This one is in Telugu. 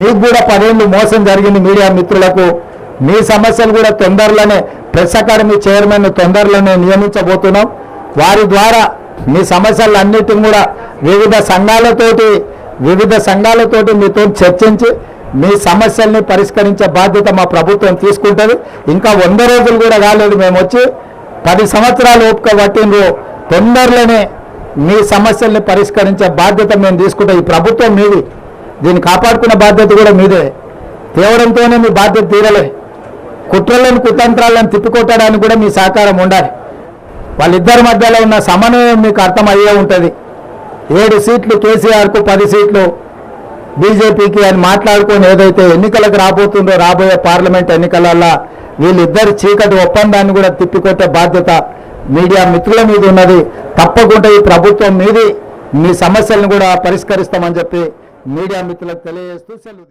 మీకు కూడా 10 ఏళ్ళు మోసం జరిగింది మీడియా మిత్రులకు. మీ సమస్యలు కూడా తొందరలోనే ప్రెస్ అకాడమీ చైర్మన్ తొందరలోనే నియమించబోతున్నాం. వారి ద్వారా మీ సమస్యలన్నిటిని కూడా వివిధ సంఘాలతోటి మీతో చర్చించి మీ సమస్యల్ని పరిష్కరించే బాధ్యత మా ప్రభుత్వం తీసుకుంటుంది. ఇంకా 100 రోజులు కూడా కాలేదు, మేము వచ్చి 10 సంవత్సరాలు ఓపిక పట్టిండ్రు. తొందరలోనే మీ సమస్యల్ని పరిష్కరించే బాధ్యత మేము తీసుకుంటాం. ఈ ప్రభుత్వం మీది, దీన్ని కాపాడుకునే బాధ్యత కూడా మీదే. తేవడంతోనే మీ బాధ్యత తీరలే. కుట్రలను కుతంత్రాలను తిప్పికొట్టడానికి కూడా మీ సహకారం ఉండాలి. వాళ్ళిద్దరి మధ్యలో ఉన్న సమన్వయం మీకు అర్థమయ్యే ఉంటుంది. 7 సీట్లు కేసీఆర్కు, 10 సీట్లు బీజేపీకి అని మాట్లాడుకొని ఏదైతే ఎన్నికలకు రాబోతుందో, రాబోయే పార్లమెంట్ ఎన్నికలలో వీళ్ళిద్దరి చీకటి ఒప్పందాన్ని కూడా తిప్పికొట్టే బాధ్యత మీడియా మిత్రుల మీద ఉన్నది. తప్పకుండా ఈ ప్రభుత్వం మీది, మీ సమస్యలను కూడా పరిష్కరిస్తామని చెప్పి మీడియా మిత్రులకు తెలియజేస్తూ సెలవు.